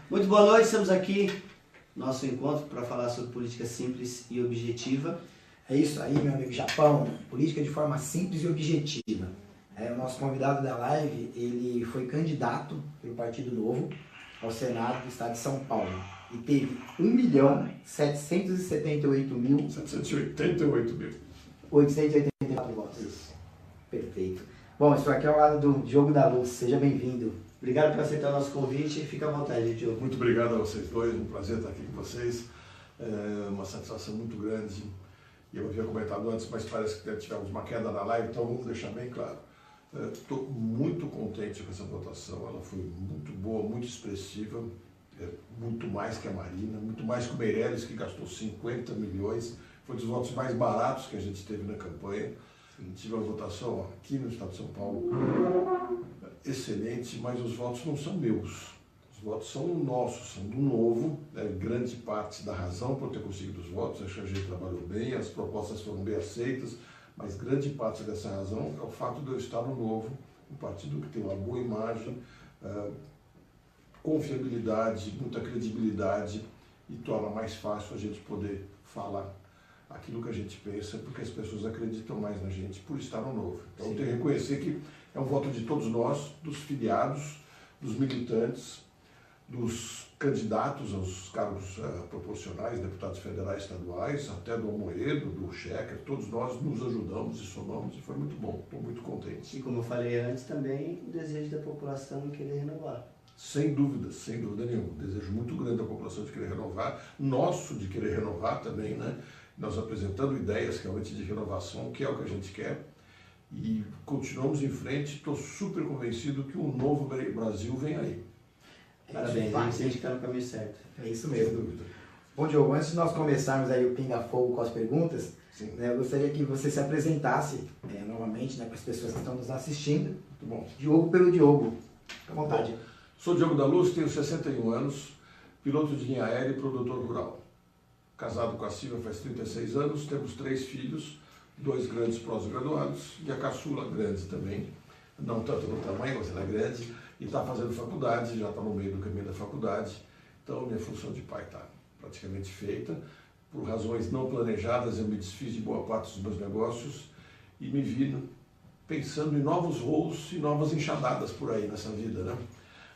Muito boa noite, estamos aqui, nosso encontro para falar sobre política simples e objetiva. É isso aí, meu amigo Japão, política de forma simples e objetiva. O nosso convidado da live, ele foi candidato pelo Partido Novo ao Senado do Estado de São Paulo e teve 1.778.884 votos. Isso. Perfeito. Bom, estou aqui ao lado do Diogo da Luz, seja bem-vindo. Obrigado por aceitar o nosso convite e fica à vontade, Diogo. Muito obrigado a vocês dois, um prazer estar aqui com vocês, uma satisfação muito grande. E eu havia comentado antes, mas parece que tivemos uma queda na live, então vamos deixar bem claro. Estou muito contente com essa votação, ela foi muito boa, muito expressiva, muito mais que a Marina, muito mais que o Meirelles, que gastou 50 milhões, foi um dos votos mais baratos que a gente teve na campanha. Tive uma votação aqui no estado de São Paulo excelente, mas os votos não são meus, os votos são nossos, são do Novo, grande parte da razão por ter conseguido os votos, acho que a gente trabalhou bem, as propostas foram bem aceitas, mas grande parte dessa razão é o fato de eu estar no Novo, um partido que tem uma boa imagem, confiabilidade, muita credibilidade e torna mais fácil a gente poder falar aquilo que a gente pensa, porque as pessoas acreditam mais na gente por estar no Novo. Então, eu tenho que reconhecer que é um voto de todos nós, dos filiados, dos militantes, dos candidatos aos cargos proporcionais, deputados federais, estaduais, até do Amoedo, do Checker, todos nós nos ajudamos e somamos e foi muito bom, estou muito contente. E como eu falei antes, também o desejo da população em querer renovar. Sem dúvida nenhuma. Desejo muito grande da população de querer renovar, nosso de querer renovar também, né? Nós apresentando ideias realmente de renovação, que é o que a gente quer, e continuamos em frente. Estou super convencido que um novo Brasil vem aí. Parabéns, a gente está no caminho certo. É isso mesmo. Bom, Diogo, antes de nós começarmos aí o pinga-fogo com as perguntas, né, eu gostaria que você se apresentasse novamente, né, para as pessoas que estão nos assistindo. Muito bom. Diogo pelo Diogo. Fique à vontade. Sou Diogo da Luz, tenho 61 anos, piloto de linha aérea e produtor rural. Casado com a Silvia faz 36 anos, temos 3 filhos, 2 grandes pós-graduados e a caçula grande também, não tanto no tamanho, mas ela é grande, e está fazendo faculdade, já está no meio do caminho da faculdade, então minha função de pai está praticamente feita. Por razões não planejadas, eu me desfiz de boa parte dos meus negócios e me vi pensando em novos voos e novas enxadadas por aí nessa vida, né?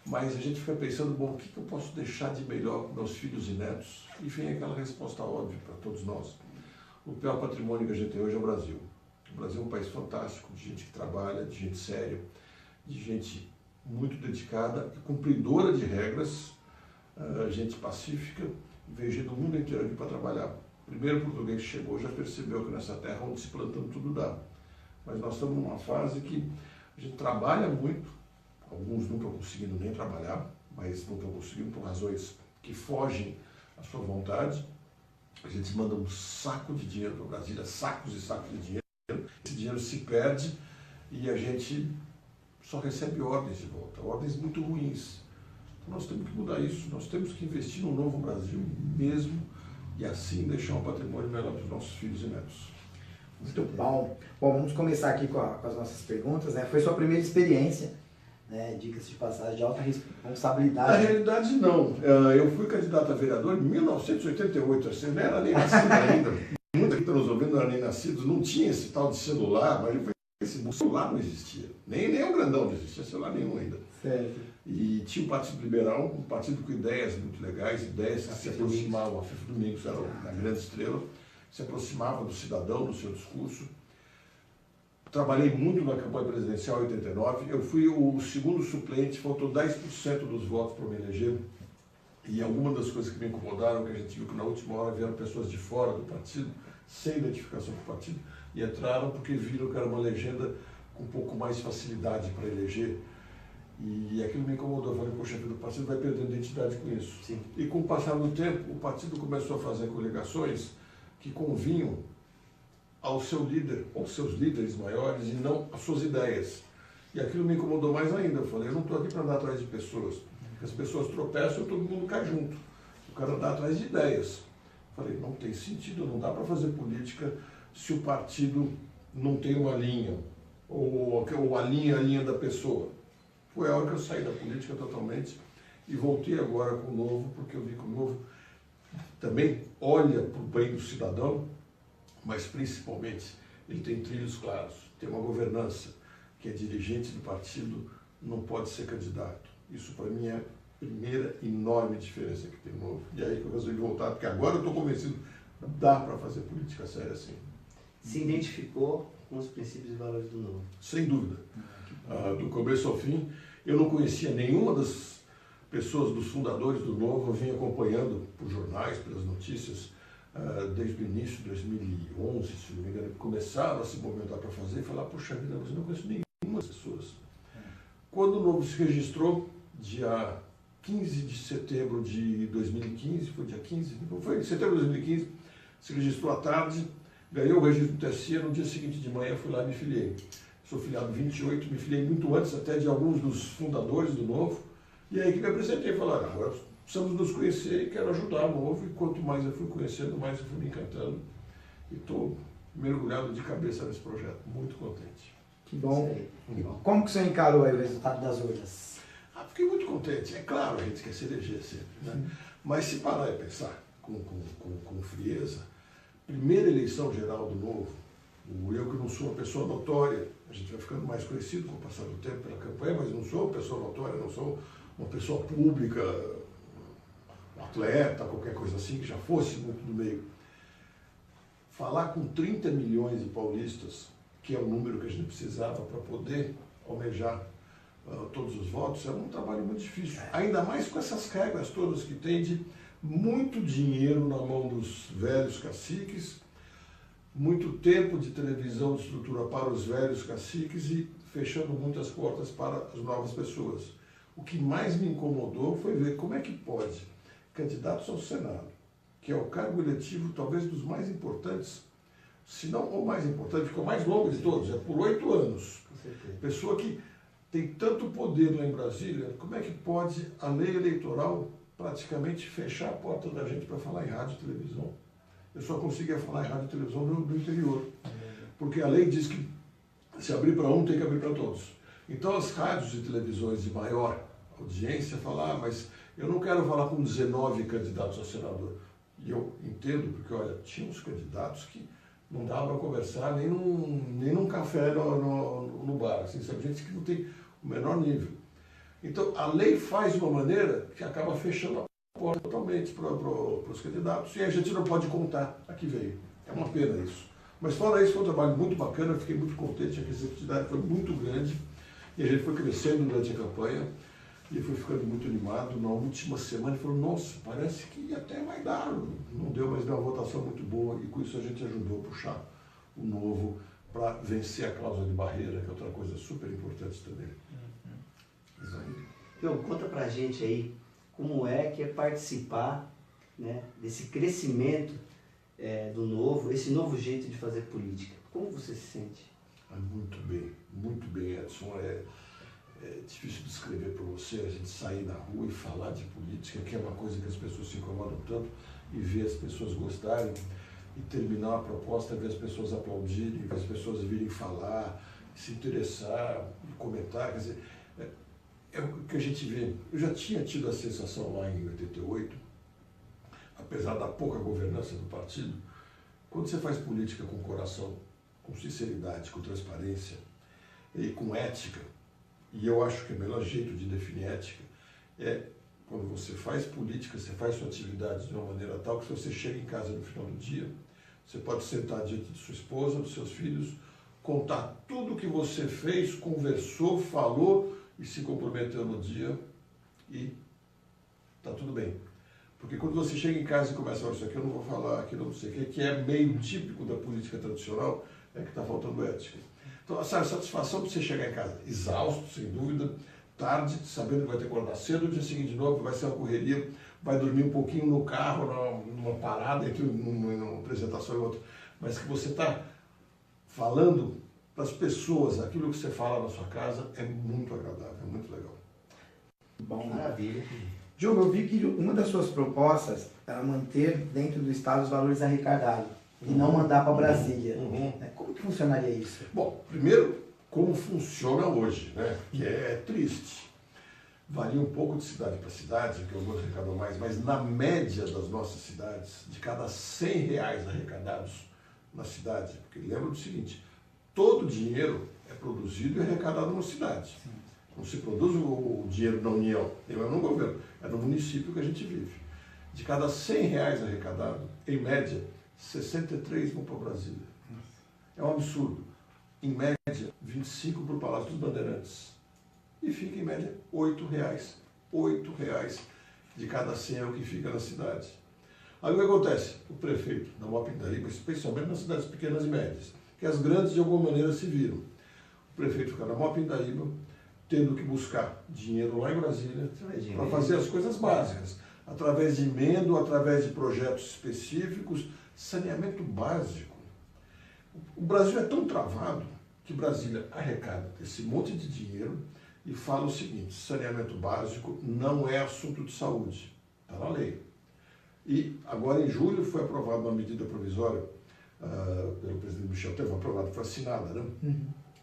Mas a gente fica pensando, bom, o que eu posso deixar de melhor para meus filhos e netos? E vem aquela resposta óbvia para todos nós. O pior patrimônio que a gente tem hoje é o Brasil. O Brasil é um país fantástico, de gente que trabalha, de gente séria, de gente muito dedicada e cumpridora de regras, gente pacífica, veio gente do mundo inteiro aqui para trabalhar. O primeiro português que chegou já percebeu que nessa terra onde se plantando tudo dá. Mas nós estamos numa fase que a gente trabalha muito, alguns não estão conseguindo nem trabalhar, mas não estão conseguindo por razões que fogem à sua vontade. A gente manda um saco de dinheiro para Brasília, sacos e sacos de dinheiro. Esse dinheiro se perde e a gente só recebe ordens de volta, ordens muito ruins. Então nós temos que mudar isso, nós temos que investir no novo Brasil mesmo e assim deixar um patrimônio melhor para os nossos filhos e netos. Muito bom. Bom, vamos começar aqui com as nossas perguntas, né? Foi sua primeira experiência, né, dicas de passagem de alta responsabilidade. Na realidade, não. Eu fui candidato a vereador em 1988, assim, não era nem nascido ainda. Muita que está nos ouvindo não era nem nascido, não tinha esse tal de celular, mas esse celular não existia. Nem o grandão não existia, celular nenhum ainda. Certo. E tinha o Partido Liberal, um partido com ideias muito legais, ideias que se aproximavam, a Fife Domingos era a grande estrela, se aproximava do cidadão, do seu discurso. Trabalhei muito na campanha presidencial em 89, eu fui o segundo suplente, faltou 10% dos votos para me eleger. E algumas das coisas que me incomodaram, que a gente viu que na última hora vieram pessoas de fora do partido, sem identificação com o partido, e entraram porque viram que era uma legenda com um pouco mais facilidade para eleger. E aquilo me incomodou, eu falei, poxa vida, o partido vai perdendo identidade com isso. Sim. E com o passar do tempo, o partido começou a fazer coligações que convinham ao seu líder, aos seus líderes maiores e não às suas ideias. E aquilo me incomodou mais ainda. Eu falei, eu não estou aqui para andar atrás de pessoas. As pessoas tropeçam e todo mundo cai junto. Eu quero andar atrás de ideias. Eu falei, não tem sentido, não dá para fazer política se o partido não tem uma linha, ou a linha da pessoa. Foi a hora que eu saí da política totalmente e voltei agora com o Novo, porque eu vi que o Novo também olha para o bem do cidadão, mas principalmente ele tem trilhos claros, tem uma governança, que é dirigente do partido, não pode ser candidato. Isso para mim é a primeira enorme diferença que tem no Novo. E aí que eu resolvi voltar, porque agora eu estou convencido, dá para fazer política séria assim. Se identificou com os princípios e valores do Novo? Sem dúvida. Do começo ao fim, eu não conhecia nenhuma das pessoas, dos fundadores do Novo, eu vim acompanhando por jornais, pelas notícias, desde o início de 2011, se não me engano, começaram a se movimentar para fazer e falar, puxa vida, mas eu não conheço nenhuma das pessoas. Quando o Novo se registrou, dia 15 de setembro de 2015, foi dia 15? Não foi, em setembro de 2015, se registrou à tarde, ganhou o registro do TSE, no dia seguinte de manhã fui lá e me filiei. Sou filiado 28, me filiei muito antes até de alguns dos fundadores do Novo, e aí que me apresentei e falaram, agora precisamos nos conhecer e quero ajudar o Novo, e quanto mais eu fui conhecendo, mais eu fui me encantando, e estou mergulhado de cabeça nesse projeto, muito contente. Que bom. Como que o senhor encarou aí o resultado das urnas? Fiquei muito contente. É claro, a gente quer se eleger sempre, né? Mas se parar e pensar com frieza, primeira eleição geral do Novo, eu que não sou uma pessoa notória, a gente vai ficando mais conhecido com o passar do tempo pela campanha, mas não sou uma pessoa notória, não sou uma pessoa pública, um atleta, qualquer coisa assim, que já fosse muito do meio. Falar com 30 milhões de paulistas, que é o número que a gente precisava para poder almejar todos os votos, é um trabalho muito difícil. Ainda mais com essas regras todas que tem de muito dinheiro na mão dos velhos caciques, muito tempo de televisão de estrutura para os velhos caciques e fechando muitas portas para as novas pessoas. O que mais me incomodou foi ver como é que pode candidatos ao Senado, que é o cargo eletivo talvez dos mais importantes, se não o mais importante, ficou mais longo de todos, é por 8 anos. Pessoa que tem tanto poder lá em Brasília, como é que pode a lei eleitoral praticamente fechar a porta da gente para falar em rádio e televisão? Eu só conseguia falar em rádio e televisão no interior, porque a lei diz que se abrir para um, tem que abrir para todos. Então as rádios e televisões de maior audiência falam, mas eu não quero falar com 19 candidatos a senador. E eu entendo, porque olha, tinha uns candidatos que não dava para conversar nem num café no bar, assim, sabe? Gente que não tem o menor nível. Então, a lei faz de uma maneira que acaba fechando a porta totalmente para os candidatos, e a gente não pode contar a que veio. É uma pena isso. Mas fora isso, foi um trabalho muito bacana, eu fiquei muito contente, a receptividade foi muito grande, e a gente foi crescendo durante a campanha, e foi ficando muito animado. Na última semana, ele falou, nossa, parece que até vai dar. Não deu, mas deu uma votação muito boa, e com isso a gente ajudou a puxar o Novo para vencer a cláusula de barreira, que é outra coisa super importante também. Isso aí. Então, conta pra gente aí como é que é participar, né, desse crescimento do Novo, esse novo jeito de fazer política. Como você se sente? Muito bem, Edson. É difícil descrever para você a gente sair na rua e falar de política, que é uma coisa que as pessoas se incomodam tanto, e ver as pessoas gostarem, e terminar a proposta, ver as pessoas aplaudirem, ver as pessoas virem falar, se interessar, comentar, quer dizer, é o que a gente vê. Eu já tinha tido a sensação lá em 88, apesar da pouca governança do partido, quando você faz política com coração, com sinceridade, com transparência e com ética, e eu acho que o melhor jeito de definir ética é quando você faz política, você faz sua atividade de uma maneira tal que se você chega em casa no final do dia, você pode sentar diante de sua esposa, dos seus filhos, contar tudo o que você fez, conversou, falou e se comprometeu no dia e está tudo bem. Porque quando você chega em casa e começa a falar isso aqui, eu não vou falar, aquilo não sei o que é meio típico da política tradicional, é que está faltando ética. Então, sabe, satisfação para você chegar em casa exausto, sem dúvida, tarde, sabendo que vai ter que acordar cedo, no dia seguinte de novo, vai ser uma correria, vai dormir um pouquinho no carro, numa parada, entre uma apresentação e outra, mas que você está falando para as pessoas aquilo que você fala na sua casa é muito agradável, é muito legal. Bom, maravilha. Juba, eu vi que uma das suas propostas era manter dentro do Estado os valores arrecadados e não mandar para Brasília. Como que funcionaria isso? Bom, primeiro, como funciona hoje, né? Que é triste. Varia um pouco de cidade para cidade, que alguns arrecadam mais, mas na média das nossas cidades, de cada R$100 arrecadados na cidade, porque lembra do seguinte, todo dinheiro é produzido e arrecadado numa cidade. Não se produz o dinheiro na União, nem no governo, é no município que a gente vive. De cada R$100 arrecadado, em média, 63 vão para Brasília. É um absurdo. Em média, 25 para o Palácio dos Bandeirantes. E fica em média R$8. R$8 de cada 100 é o que fica na cidade. Aí o que acontece? O prefeito da Maior Pindaíba, especialmente nas cidades pequenas e médias, que as grandes de alguma maneira se viram. O prefeito fica na Maior Pindaíba, tendo que buscar dinheiro lá em Brasília para fazer as coisas básicas, através de emenda, através de projetos específicos, saneamento básico. O Brasil é tão travado que Brasília arrecada esse monte de dinheiro e fala o seguinte, saneamento básico não é assunto de saúde, está na lei. E agora em julho foi aprovada uma medida provisória pelo presidente Michel Temer, aprovada, foi assinada, né?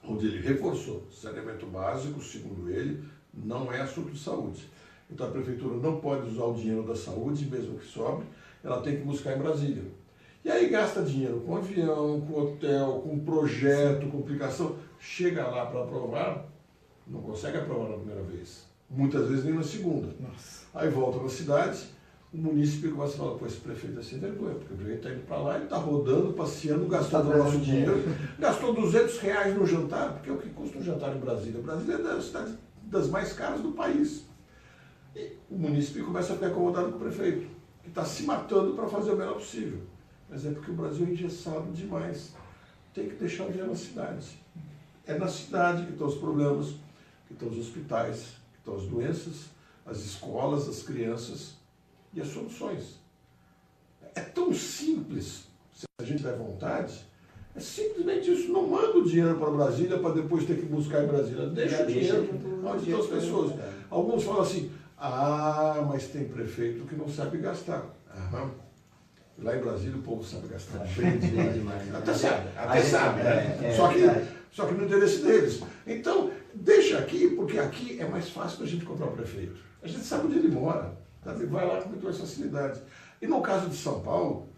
Onde ele reforçou, saneamento básico, segundo ele, não é assunto de saúde. Então a prefeitura não pode usar o dinheiro da saúde, mesmo que sobre, ela tem que buscar em Brasília. E aí gasta dinheiro com avião, com hotel, com projeto, com aplicação, chega lá para aprovar, não consegue aprovar na primeira vez, muitas vezes nem na segunda. Nossa. Aí volta na cidade, o município começa a falar, pô, esse prefeito é sem vergonha, porque o prefeito está indo para lá, ele está rodando, passeando, gastando o nosso dinheiro, gastou R$200 no jantar, porque é o que custa um jantar em Brasília. Brasília é das cidades das mais caras do país. E o município começa a ficar acomodado com o prefeito, que está se matando para fazer o melhor possível. Mas é porque o Brasil é engessado demais. Tem que deixar o dinheiro na cidade. É na cidade que estão os problemas, que estão os hospitais, que estão as doenças, as escolas, as crianças e as soluções. É tão simples, se a gente tiver vontade, é simplesmente isso. Não manda o dinheiro para Brasília para depois ter que buscar em Brasília. Deixa o dinheiro onde estão as pessoas. Alguns falam assim, mas tem prefeito que não sabe gastar. Lá em Brasília o povo sabe gastar bem demais. Até sabe. Só que no interesse deles. Então, deixa aqui, porque aqui é mais fácil para a gente comprar o prefeito. A gente sabe onde ele mora, sabe? Vai lá com muito mais facilidade. E no caso de São Paulo,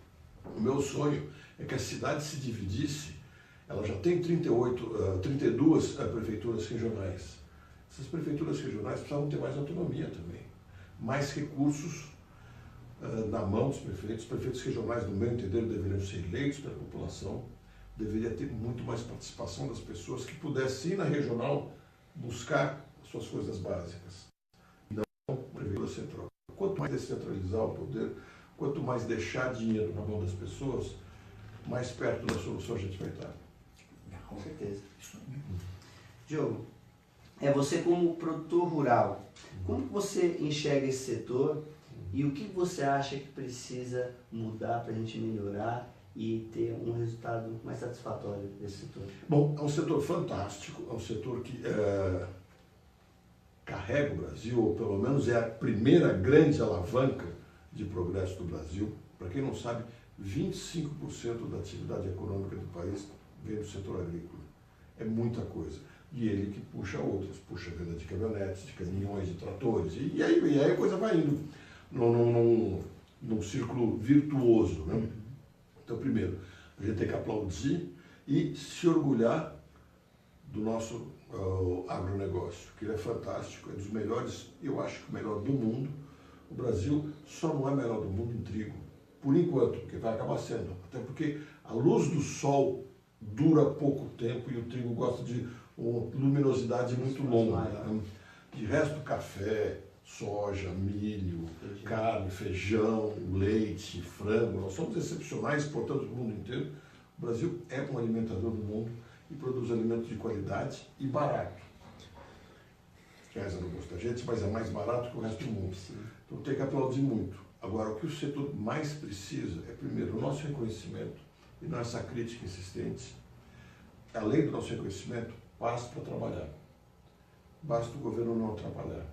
o meu sonho é que a cidade se dividisse. Ela já tem 32 prefeituras regionais. Essas prefeituras regionais precisavam ter mais autonomia também, mais recursos na mão dos prefeitos. Os prefeitos regionais, no meu entender, deveriam ser eleitos pela população, deveria ter muito mais participação das pessoas que pudessem ir na regional buscar as suas coisas básicas. Não prefeitura central. Quanto mais descentralizar o poder, quanto mais deixar dinheiro na mão das pessoas, mais perto da solução a gente vai estar. Com certeza. Diogo, você como produtor rural, como você enxerga esse setor e o que você acha que precisa mudar para a gente melhorar e ter um resultado mais satisfatório desse setor? Bom, é um setor fantástico, é um setor que carrega o Brasil, ou pelo menos é a primeira grande alavanca de progresso do Brasil. Para quem não sabe, 25% da atividade econômica do país vem do setor agrícola. É muita coisa. E ele que puxa outras, puxa a venda de caminhonetes, de caminhões, de tratores, e aí a coisa vai indo num círculo virtuoso, né? Então, primeiro, a gente tem que aplaudir e se orgulhar do nosso agronegócio, que ele é fantástico, é dos melhores, eu acho que o melhor do mundo. O Brasil só não é melhor do mundo em trigo, por enquanto, porque vai acabar sendo, até porque a luz do sol dura pouco tempo e o trigo gosta de uma luminosidade muito longa. Né? De resto, café, soja, milho, carne, feijão, leite, frango, nós somos excepcionais, exportamos para o mundo inteiro. O Brasil é um alimentador do mundo e produz alimentos de qualidade e barato. Reza no gosto da gente, mas é mais barato que o resto do mundo. Então tem que aplaudir muito. Agora, o que o setor mais precisa é, primeiro, o nosso reconhecimento e não essa crítica insistente. Além do nosso reconhecimento, basta para trabalhar. Basta o governo não atrapalhar.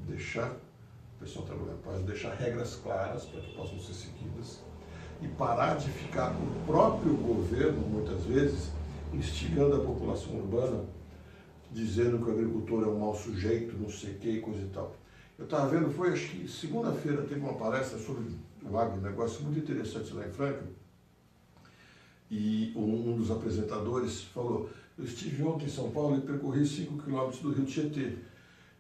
Deixar o pessoal trabalhar em paz, deixar regras claras para que possam ser seguidas e parar de ficar com o próprio governo, muitas vezes, instigando a população urbana dizendo que o agricultor é um mau sujeito, não sei o que e coisa e tal. Eu estava vendo, foi acho que segunda-feira, teve uma palestra sobre o agronegócio muito interessante lá em Franca, e um dos apresentadores falou, eu estive ontem em São Paulo e percorri 5 quilômetros do Rio Tietê,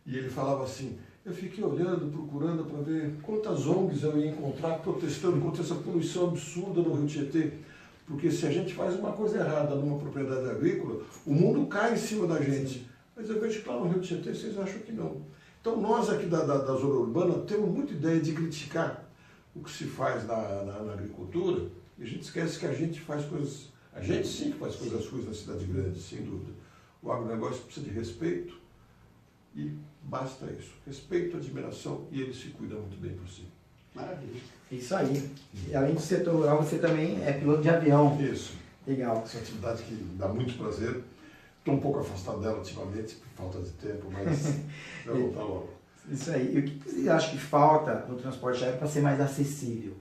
e ele falava assim, eu fiquei olhando, procurando para ver quantas ONGs eu ia encontrar protestando contra essa poluição absurda no Rio Tietê, porque se a gente faz uma coisa errada numa propriedade agrícola, o mundo cai em cima da gente. Mas eu vejo que lá no Rio Tietê vocês acham que não. Então nós aqui da zona urbana temos muita ideia de criticar o que se faz na agricultura, e a gente esquece que a gente faz coisas, a gente sim que faz coisas ruins na cidade grande, sem dúvida. O agronegócio precisa de respeito e basta isso. Respeito, admiração e ele se cuida muito bem por si. Maravilha. Isso aí. E além do setor rural, você também é piloto de avião. Isso. Legal. Essa é uma atividade que dá muito prazer. Estou um pouco afastado dela ultimamente, por falta de tempo, mas vai voltar logo. Isso aí. E o que você acha que falta no transporte aéreo para ser mais acessível?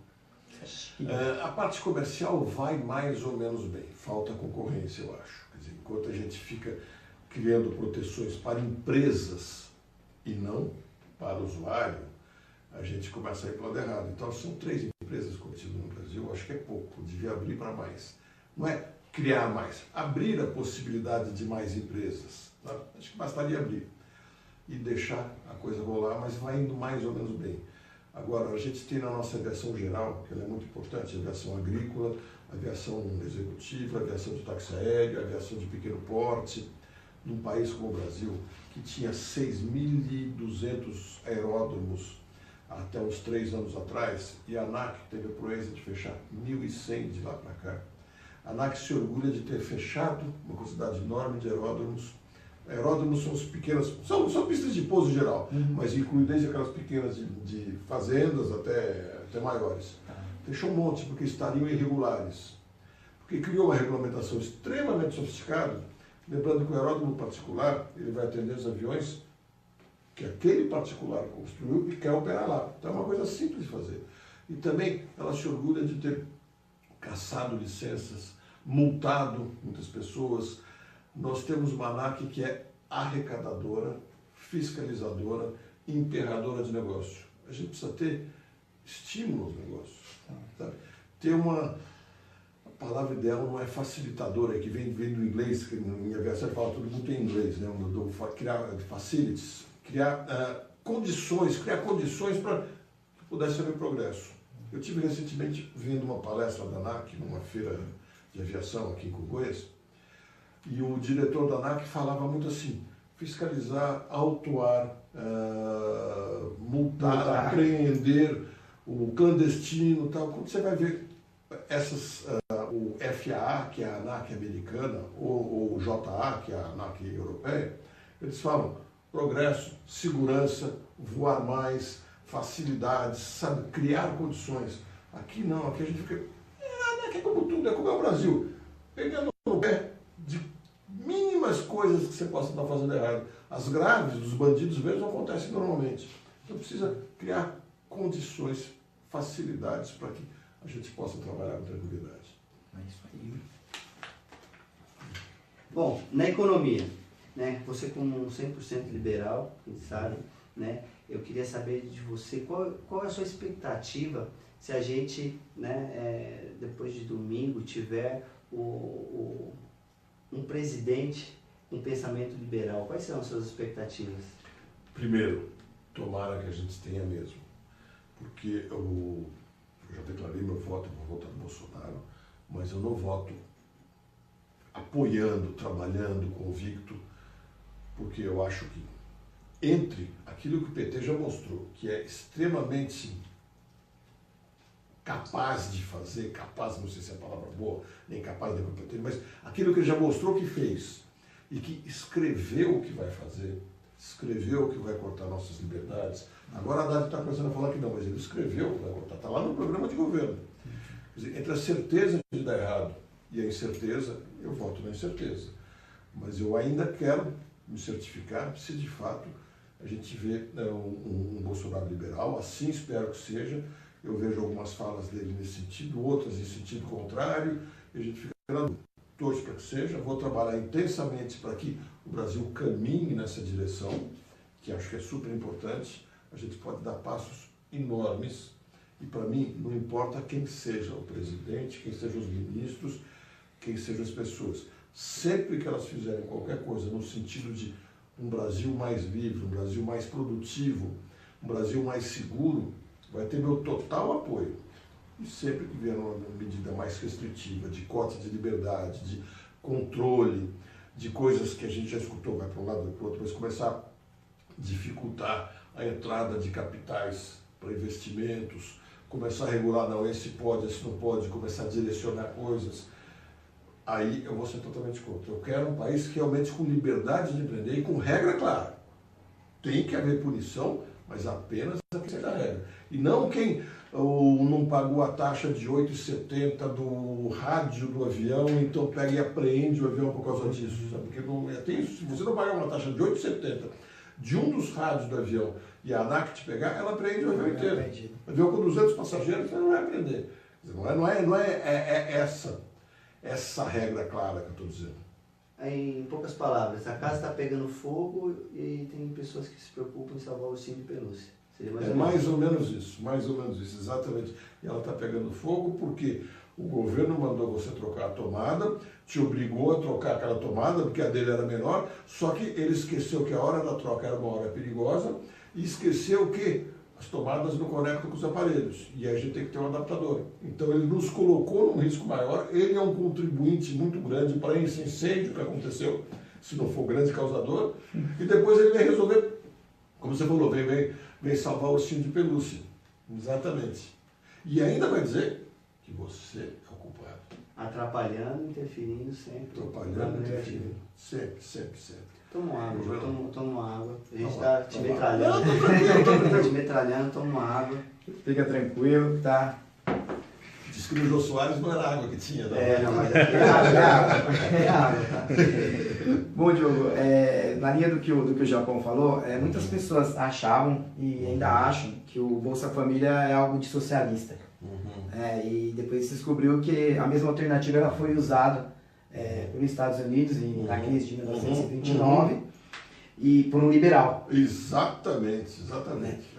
A parte comercial vai mais ou menos bem. Falta concorrência, eu acho. Quer dizer, enquanto a gente fica criando proteções para empresas e não para o usuário, a gente começa a ir para o lado errado. Então, são 3 empresas competindo no Brasil, eu acho que é pouco, devia abrir para mais. Não é criar mais, abrir a possibilidade de mais empresas. Tá? Acho que bastaria abrir e deixar a coisa rolar, mas vai indo mais ou menos bem. Agora, a gente tem na nossa aviação geral, que ela é muito importante, a aviação agrícola, a aviação executiva, a aviação de táxi aéreo, a aviação de pequeno porte, num país como o Brasil, que tinha 6.200 aeródromos até uns 3 anos atrás, e a ANAC teve a proeza de fechar 1.100 de lá para cá. A ANAC se orgulha de ter fechado uma quantidade enorme de aeródromos. Aeródromos são os pequenas, são pistas de pouso geral, mas inclui desde aquelas pequenas de fazendas até maiores. Fechou um monte porque estariam irregulares. Porque criou uma regulamentação extremamente sofisticada, lembrando que o aeródromo particular ele vai atender os aviões que aquele particular construiu e quer operar lá. Então é uma coisa simples de fazer. E também ela se orgulha de ter caçado licenças, multado muitas pessoas. Nós temos uma ANAC que é arrecadadora, fiscalizadora, emperradora de negócio. A gente precisa ter estímulo aos negócios. Sabe? Ter uma... A palavra ideal não é facilitadora, que vem do inglês, que em aviação fala todo mundo tem inglês, né? Criar facilities, criar condições para que pudesse haver progresso. Eu tive recentemente vendo uma palestra da ANAC, numa feira de aviação aqui em Congonhas, e o diretor da ANAC falava muito assim, fiscalizar, autuar, multar, apreender o clandestino e tal. Quando você vai ver o FAA, que é a ANAC americana, ou o JA, que é a ANAC europeia, eles falam progresso, segurança, voar mais, facilidades, sabe, criar condições. Aqui não, aqui a gente fica... Aqui é como tudo, é como é o Brasil. Pegando no pé de mínimas coisas que você possa estar fazendo errado. As graves dos bandidos mesmo acontecem normalmente. Então precisa criar condições, facilidades para que a gente possa trabalhar com tranquilidade. É isso aí. Bom, na economia, né, você como 100% liberal, quem sabe, né, eu queria saber de você qual é a sua expectativa se a gente, né, depois de domingo, tiver um presidente com pensamento liberal. Quais são as suas expectativas? Primeiro, tomara que a gente tenha mesmo, porque eu já declarei meu voto, eu vou votar no Bolsonaro, mas eu não voto apoiando, trabalhando, convicto, porque eu acho que entre aquilo que o PT já mostrou, que é extremamente capaz de fazer, capaz, não sei se é a palavra boa, nem capaz nem competente, mas aquilo que ele já mostrou que fez e que escreveu o que vai fazer, escreveu o que vai cortar nossas liberdades. Agora a Haddad está começando a falar que não, mas ele escreveu o que vai cortar, está lá no programa de governo. Quer dizer, entre a certeza de dar errado e a incerteza, eu voto na incerteza. Mas eu ainda quero me certificar se de fato a gente vê um Bolsonaro liberal, assim espero que seja. Eu vejo algumas falas dele nesse sentido, outras em sentido contrário, e a gente fica na dúvida. torço para que seja, vou trabalhar intensamente para que o Brasil caminhe nessa direção, que acho que é super importante. A gente pode dar passos enormes e, para mim, não importa quem seja o presidente, quem sejam os ministros, quem sejam as pessoas. Sempre que elas fizerem qualquer coisa no sentido de um Brasil mais livre, um Brasil mais produtivo, um Brasil mais seguro, vai ter meu total apoio. E sempre que vier uma medida mais restritiva, de corte de liberdade, de controle, de coisas que a gente já escutou, vai para um lado ou para o outro, mas começar a dificultar a entrada de capitais para investimentos, começar a regular, não, esse pode, esse não pode, começar a direcionar coisas, aí eu vou ser totalmente contra. Eu quero um país realmente com liberdade de empreender e com regra clara. Tem que haver punição, mas apenas a quem da regra. E não quem não pagou a taxa de 8,70 do rádio do avião, então pega e apreende o avião por causa disso. Sabe? Porque não, se você não pagar uma taxa de 8,70 de um dos rádios do avião e a ANAC te pegar, ela apreende o avião inteiro. O avião com 200 passageiros, você não vai apreender. Não é essa regra clara que eu estou dizendo. Em poucas palavras, a casa está pegando fogo e tem pessoas que se preocupam em salvar o ursinho de pelúcia. Seria mais ou menos isso, exatamente. E ela está pegando fogo porque o governo mandou você trocar a tomada, te obrigou a trocar aquela tomada, porque a dele era menor, só que ele esqueceu que a hora da troca era uma hora perigosa e esqueceu que as tomadas não conectam com os aparelhos e aí a gente tem que ter um adaptador. Então ele nos colocou num risco maior, ele é um contribuinte muito grande para esse incêndio que aconteceu, se não for o grande causador, e depois ele vem resolver, como você falou, vem salvar o ursinho de pelúcia. Exatamente. E ainda vai dizer que você é o culpado. Atrapalhando, interferindo sempre. Atrapalhando, interferindo. Sempre. Toma uma água, João. Toma uma água. A gente Tá está te metralhando. Tá te metralhando, toma uma água. Fica tranquilo, tá? Diz que no Jô Soares não era água que tinha, não. Não, mas aqui é água. É água, tá? Bom, Diogo, na linha do que o Japão falou, muitas pessoas achavam e ainda acham que o Bolsa Família é algo de socialista. E depois se descobriu que a mesma alternativa ela foi usada pelos Estados Unidos na crise de 1929 e por um liberal. Exatamente.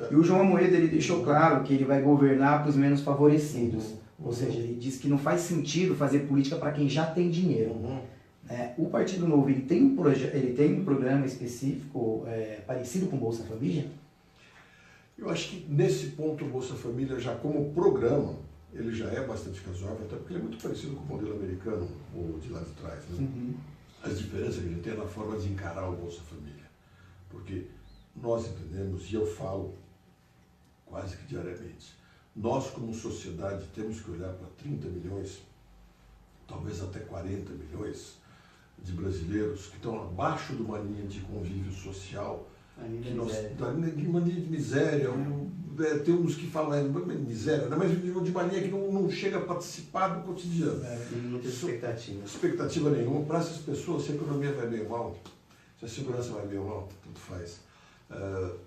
E o João Amoedo ele deixou claro que ele vai governar para os menos favorecidos. Ou seja, ele diz que não faz sentido fazer política para quem já tem dinheiro. O Partido Novo ele tem um programa específico parecido com o Bolsa Família? Eu acho que nesse ponto o Bolsa Família já como programa, ele já é bastante razoável, até porque ele é muito parecido com o modelo americano, o de lá de trás. Né? As diferenças que a gente tem é na forma de encarar o Bolsa Família. Porque nós entendemos, e eu falo quase que diariamente, nós como sociedade temos que olhar para 30 milhões, talvez até 40 milhões de brasileiros que estão abaixo de uma linha de convívio social, da linha de miséria, tem uns que falam miséria, mas de uma linha que não chega a participar do cotidiano. Muita expectativa. Expectativa nenhuma. Para essas pessoas, se a economia vai bem ou mal, se a segurança vai bem ou mal, tanto faz.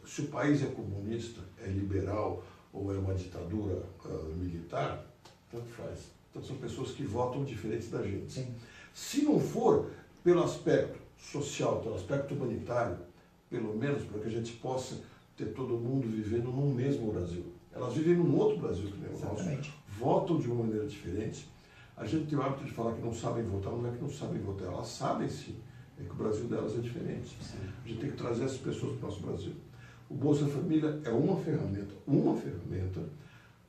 Se o país é comunista, é liberal ou é uma ditadura militar, tanto faz. Então são pessoas que votam diferentes da gente. Sim. Se não for pelo aspecto social, pelo aspecto humanitário, pelo menos para que a gente possa ter todo mundo vivendo num mesmo Brasil. Elas vivem num outro Brasil que nem o nosso, votam de uma maneira diferente. A gente tem o hábito de falar que não sabem votar, não é que não sabem votar, elas sabem sim, é que o Brasil delas é diferente. Sim. A gente tem que trazer essas pessoas para o nosso Brasil. O Bolsa Família é uma ferramenta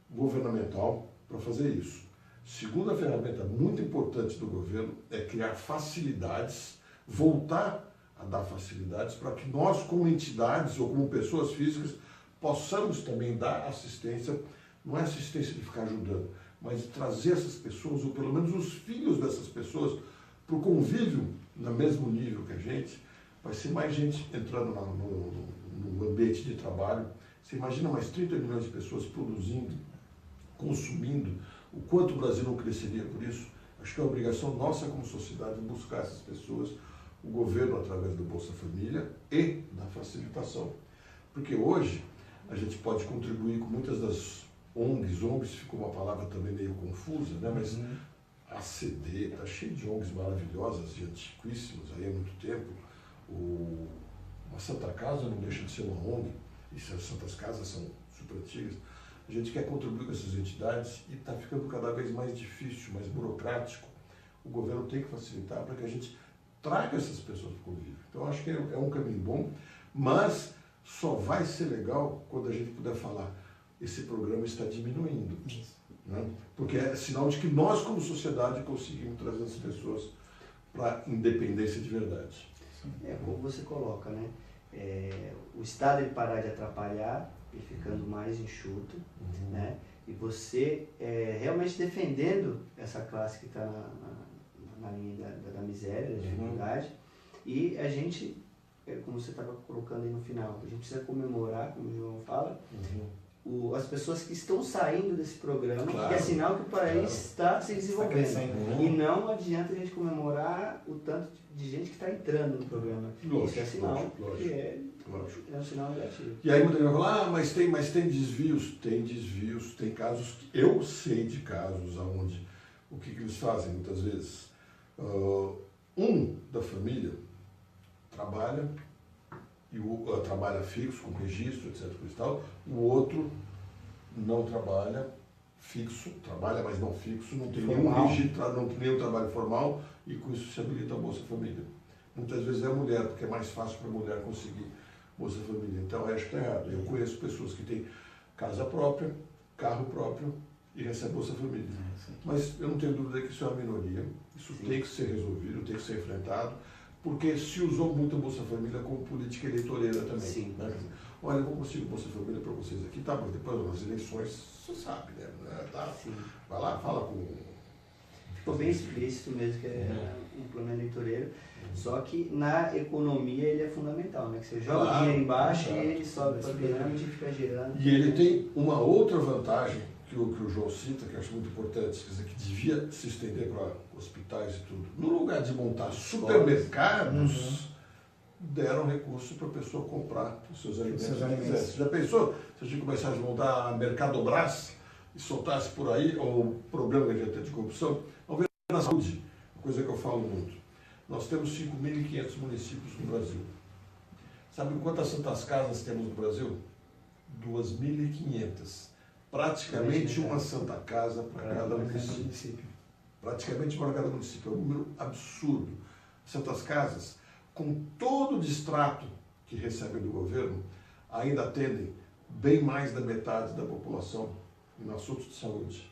governamental para fazer isso. Segunda ferramenta muito importante do governo é criar facilidades, voltar a dar facilidades para que nós, como entidades ou como pessoas físicas, possamos também dar assistência, não é assistência de ficar ajudando, mas de trazer essas pessoas, ou pelo menos os filhos dessas pessoas, para o convívio no mesmo nível que a gente. Vai ser mais gente entrando no ambiente de trabalho. Você imagina mais 30 milhões de pessoas produzindo, consumindo, o quanto o Brasil não cresceria por isso? Acho que é a obrigação nossa como sociedade buscar essas pessoas, o governo através do Bolsa Família e da facilitação. Porque hoje a gente pode contribuir com muitas das ONGs ficou uma palavra também meio confusa, né? Mas ACD, está cheio de ONGs maravilhosas e antiquíssimas aí há muito tempo. Uma Santa Casa não deixa de ser uma ONG, e as Santas Casas são super antigas. A gente quer contribuir com essas entidades e está ficando cada vez mais difícil, mais burocrático. O governo tem que facilitar para que a gente traga essas pessoas para o convívio. Então, acho que é um caminho bom, mas só vai ser legal quando a gente puder falar esse programa está diminuindo. Né? Porque é sinal de que nós, como sociedade, conseguimos trazer as pessoas para a independência de verdade. Como você coloca, né? O Estado ele parar de atrapalhar e ficando mais enxuto, né? E você realmente defendendo essa classe que está na linha da miséria, da dificuldade, e a gente, como você estava colocando aí no final, a gente precisa comemorar, como o João fala, as pessoas que estão saindo desse programa, claro, que é sinal que o país está se desenvolvendo. E não adianta a gente comemorar o tanto de gente que está entrando no programa. Lógico, isso é sinal que é um sinal negativo. E aí muita gente vai falar, mas tem desvios. Tem desvios, tem casos, eu sei de casos onde o que eles fazem muitas vezes? Um da família trabalha, trabalha fixo, com registro, etc. E tal. O outro não trabalha fixo, trabalha, mas não fixo, não tem nenhum registro, não tem nenhum trabalho formal, e com isso se habilita a Bolsa Família. Muitas vezes é a mulher, porque é mais fácil para a mulher conseguir Bolsa Família. Então, acho que está errado. Eu conheço pessoas que têm casa própria, carro próprio e recebem Bolsa Família. Mas eu não tenho dúvida que isso é uma minoria. Isso tem que ser resolvido, tem que ser enfrentado, porque se usou muito a Bolsa Família como política eleitoreira também. Sim. Né? Olha, eu vou conseguir Bolsa Família para vocês aqui, tá? Mas depois das eleições, você sabe, né? Vai lá, fala com... Ficou bem explícito mesmo que é um plano eleitoreiro, só que na economia ele é fundamental, né? Que você joga dinheiro embaixo e ele sobe para a pirâmide e fica girando. E ele tem uma outra vantagem que o João cita, que eu acho muito importante, quer dizer, que devia se estender para hospitais e tudo. No lugar de montar supermercados, deram recurso para a pessoa comprar os seus alimentos. Você já pensou? Se a gente começasse a montar a Mercadobras e soltasse por aí, ou o problema que a gente tem de corrupção, ao ver na saúde, uma coisa que eu falo muito. Nós temos 5.500 municípios no Brasil. Sabe quantas Santas Casas temos no Brasil? 2.500. Praticamente uma Santa Casa para cada município. Praticamente para cada município. É um número absurdo. Santas Casas, com todo o distrato que recebem do governo, ainda atendem bem mais da metade da população em assuntos de saúde.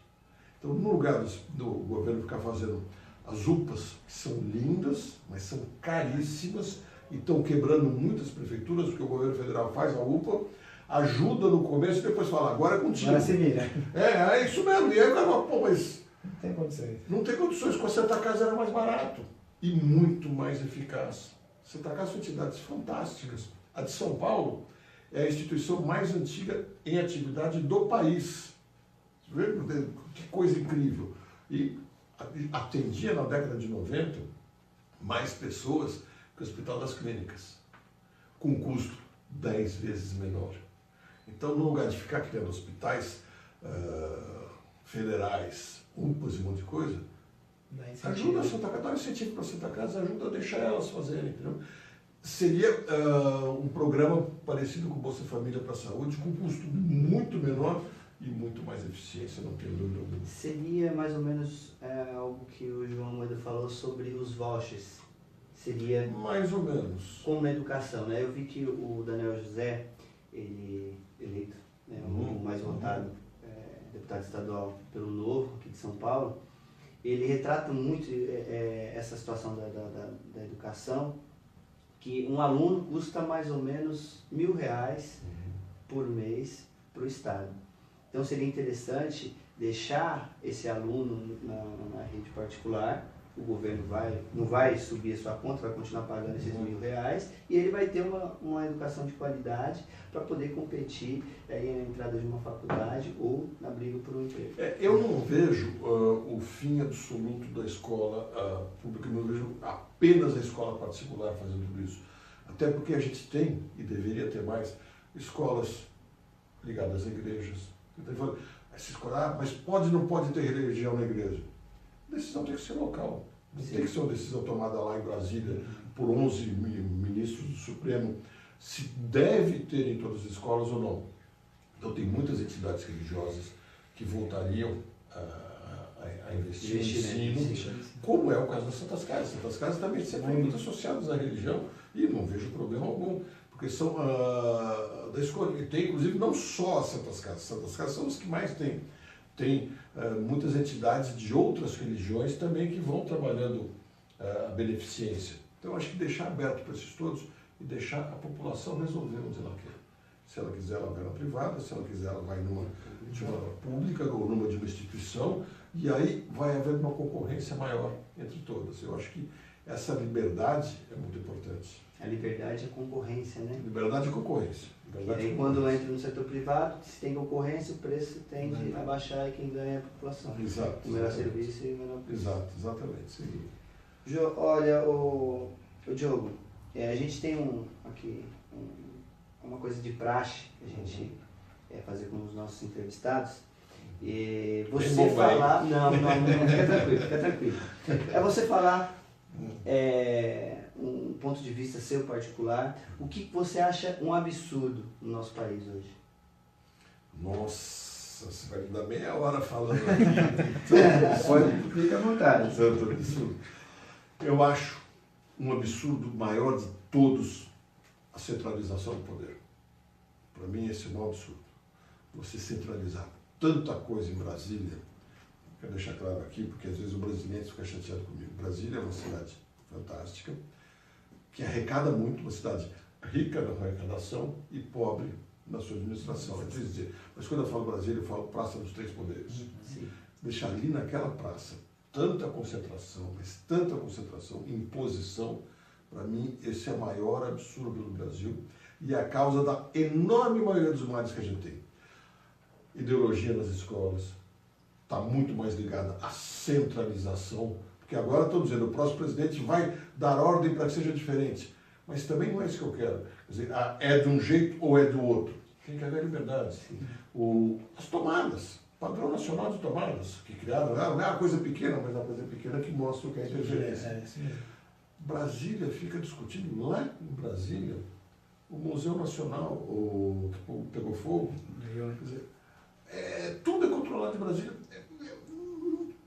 Então, no lugar do governo ficar fazendo as UPAs, que são lindas, mas são caríssimas, e estão quebrando muitas prefeituras, porque o governo federal faz a UPA, ajuda no começo e depois fala, agora é contigo. Agora se vira. É isso mesmo. E aí o cara fala, pô, mas... Não tem condições. Não tem condições. Com a Santa Casa era mais barato e muito mais eficaz. Santa Casa são entidades fantásticas. A de São Paulo é a instituição mais antiga em atividade do país. Você vê que coisa incrível. E atendia na década de 90 mais pessoas que o Hospital das Clínicas, com custo 10 vezes menor. Então, no lugar de ficar criando hospitais federais, UPAs e um monte de coisa, ajuda a Santa Casa, dá um incentivo para a Santa Casa, ajuda a deixar elas fazerem, entendeu? Seria um programa parecido com o Bolsa Família para a Saúde, com custo muito menor e muito mais eficiência, não tenho dúvida alguma. Seria mais ou menos algo que o João Moeda falou sobre os vouchers. Seria mais ou menos como na educação, né? Eu vi que o Daniel José, ele eleito, né, o mais votado deputado estadual pelo Novo, aqui de São Paulo, ele retrata muito essa situação da educação, que um aluno custa mais ou menos R$1.000 por mês para o Estado. Então seria interessante deixar esse aluno na rede particular, o governo não vai subir a sua conta, vai continuar pagando esses R$1.000 e ele vai ter uma educação de qualidade para poder competir na entrada de uma faculdade ou na briga por um emprego. Eu não vejo o fim absoluto da escola pública, eu não vejo apenas a escola particular fazendo tudo isso. Até porque a gente tem, e deveria ter mais, escolas ligadas a igrejas. Essa escola, mas pode não pode ter religião na igreja? A decisão tem que ser local. Não tem que ser uma decisão tomada lá em Brasília por 11 ministros do Supremo, se deve ter em todas as escolas ou não. Então tem muitas entidades religiosas que voltariam a investir no ensino, como é o caso das Santas Casas. Santas Casas também sempre muito associadas à religião e não vejo problema algum, porque são da escola. E tem, inclusive, não só as Santas Casas são os que mais têm. Tem muitas entidades de outras religiões também que vão trabalhando a beneficência. Então, acho que deixar aberto para esses todos e deixar a população resolver onde ela quer. Se ela quiser, ela vai na privada, se ela quiser, ela vai numa pública ou numa de uma instituição, e aí vai haver uma concorrência maior entre todas. Eu acho que essa liberdade é muito importante. A liberdade é concorrência, né? Liberdade e concorrência. E aí, quando entra no setor privado, se tem concorrência, o preço tende a baixar e quem ganha é a população. Exato. O melhor serviço e o melhor preço. Exato, exatamente. Sim. Olha, o Diogo, a gente tem uma coisa de praxe que a gente fazer com os nossos entrevistados. E você falar... Não, fica tranquilo. É você falar um ponto de vista seu particular. O que você acha um absurdo no nosso país hoje? Nossa, você vai me dar meia hora falando aqui. Pode, fica à vontade. Tanto absurdo. Eu acho um absurdo maior de todos a centralização do poder. Para mim, esse é um absurdo. Você centralizar tanta coisa em Brasília, quero deixar claro aqui, porque às vezes o brasileiro fica chateado comigo. Brasília é uma cidade fantástica, que arrecada muito, uma cidade rica na arrecadação e pobre na sua administração. É triste dizer. Mas quando eu falo Brasília, eu falo Praça dos Três Poderes. Sim. Deixar ali naquela praça tanta concentração, mas tanta concentração, imposição, para mim, esse é o maior absurdo do Brasil e é a causa da enorme maioria dos males que a gente tem. Ideologia nas escolas está muito mais ligada à centralização, porque agora estão dizendo o próximo presidente vai dar ordem para que seja diferente, mas também não é isso que eu quero. Quer dizer, é de um jeito ou é do outro. Tem que haver liberdade. As tomadas, padrão nacional de tomadas, que criaram, não é uma coisa pequena, mas é uma coisa pequena que mostra o que é interferência. Brasília fica discutindo, lá em Brasília, o Museu Nacional, que pegou fogo, quer dizer, tudo é controlado em Brasília.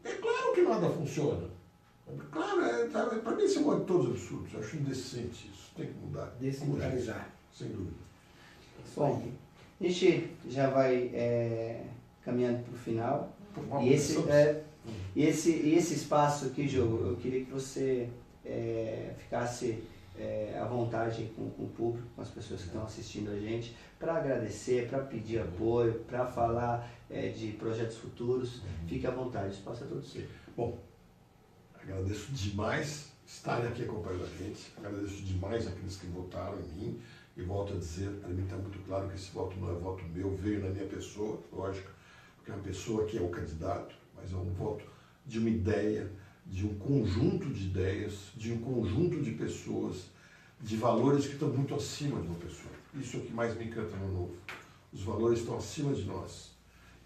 É claro que nada funciona. Claro, para mim isso é um de todos os absurdos. Eu acho indecente isso. Tem que mudar. Descentralizar. Sem dúvida. Bom, a gente já vai caminhando para o final. E esse espaço aqui, Diogo, eu queria que você ficasse à vontade com o público, com as pessoas que estão assistindo a gente, para agradecer, para pedir apoio, para falar de projetos futuros. Fique à vontade, o espaço é todo seu. Bom, agradeço demais estarem aqui acompanhando a gente, agradeço demais aqueles que votaram em mim, e volto a dizer, para mim está muito claro que esse voto não é voto meu, veio na minha pessoa, lógico, porque é uma pessoa que é o candidato, mas é um voto de uma ideia, de um conjunto de ideias, de um conjunto de pessoas, de valores que estão muito acima de uma pessoa. Isso é o que mais me encanta no Novo. Os valores estão acima de nós.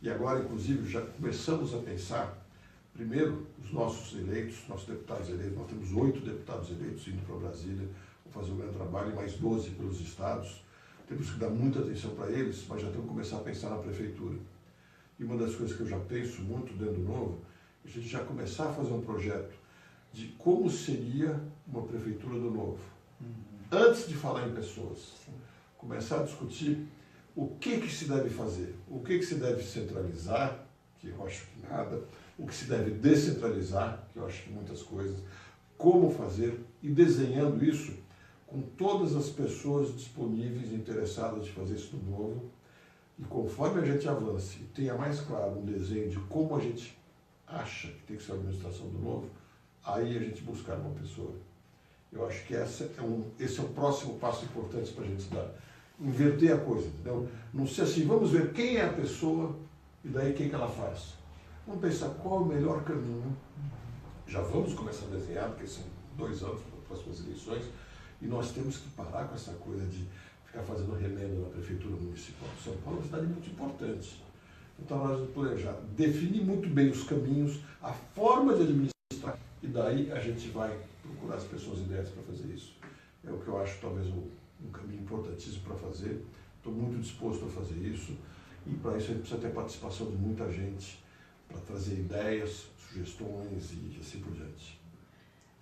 E agora, inclusive, já começamos a pensar, primeiro, os nossos eleitos, nossos deputados eleitos. Nós temos 8 deputados eleitos indo para Brasília, vão fazer um grande trabalho, e mais 12 pelos estados. Temos que dar muita atenção para eles, mas já temos que começar a pensar na prefeitura. E uma das coisas que eu já penso muito dentro do Novo, a gente já começar a fazer um projeto de como seria uma prefeitura do Novo. Antes de falar em pessoas, começar a discutir o que se deve fazer, o que se deve centralizar, que eu acho que nada, o que se deve descentralizar, que eu acho que muitas coisas, como fazer, e desenhando isso com todas as pessoas disponíveis, interessadas de fazer isso no Novo, e conforme a gente avance e tenha mais claro um desenho de como a gente acha que tem que ser a administração do Novo, aí a gente buscar uma pessoa. Eu acho que esse é o próximo passo importante para a gente dar. Inverter a coisa, entendeu? Não ser assim, vamos ver quem é a pessoa e daí o que ela faz. Vamos pensar qual é o melhor caminho. Já vamos começar a desenhar, porque são 2 anos para as próximas eleições, e nós temos que parar com essa coisa de ficar fazendo remendo na Prefeitura Municipal de São Paulo. É uma cidade muito importante. Então, nós vamos planejar, definir muito bem os caminhos, a forma de administrar e daí a gente vai procurar as pessoas ideias para fazer isso. É o que eu acho talvez um caminho importantíssimo para fazer. Estou muito disposto a fazer isso e para isso a gente precisa ter participação de muita gente para trazer ideias, sugestões e assim por diante.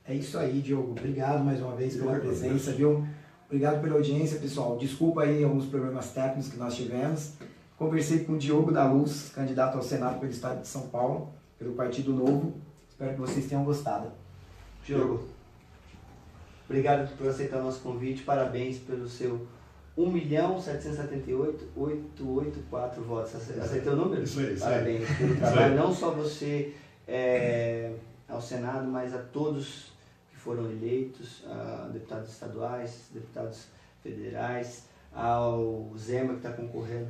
É isso aí, Diogo. Obrigado mais uma vez pela presença, viu? Obrigado pela audiência, pessoal. Desculpa aí alguns problemas técnicos que nós tivemos. Conversei com o Diogo da Luz, candidato ao Senado pelo Estado de São Paulo, pelo Partido Novo. Espero que vocês tenham gostado. Diogo, obrigado por aceitar o nosso convite. Parabéns pelo seu 1.778.884 votos. Aceitou o número? Isso aí. Parabéns pelo trabalho. Não só você ao Senado, mas a todos que foram eleitos, a deputados estaduais, deputados federais, ao Zema que está concorrendo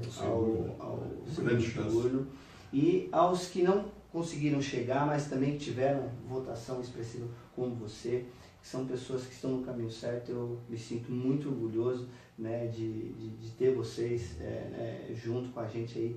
ao segundo turno, e aos que não conseguiram chegar, mas também que tiveram votação expressiva como você, que são pessoas que estão no caminho certo. Eu me sinto muito orgulhoso, né, de ter vocês junto com a gente aí,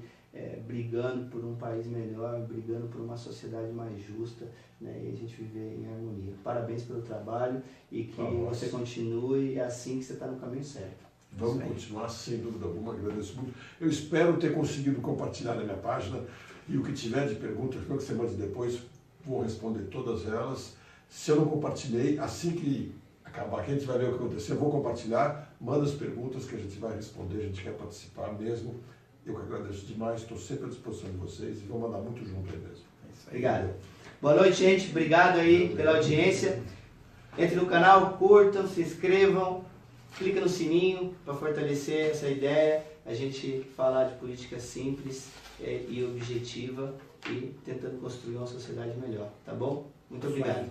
brigando por um país melhor, brigando por uma sociedade mais justa, né, e a gente viver em harmonia. Parabéns pelo trabalho e que você continue assim, que você está no caminho certo. Vamos continuar, sem dúvida alguma, agradeço muito. Eu espero ter conseguido compartilhar na minha página, e o que tiver de perguntas, que você mande depois, vou responder todas elas. Se eu não compartilhei, assim que acabar aqui, a gente vai ver o que aconteceu, eu vou compartilhar, manda as perguntas que a gente vai responder, a gente quer participar mesmo. Eu que agradeço demais, estou sempre à disposição de vocês e vou mandar muito junto aí mesmo. Obrigado. Boa noite, gente. Obrigado aí pela audiência. Entre no canal, curtam, se inscrevam, clica no sininho para fortalecer essa ideia, a gente falar de política simples e objetiva e tentando construir uma sociedade melhor, tá bom? Muito obrigado.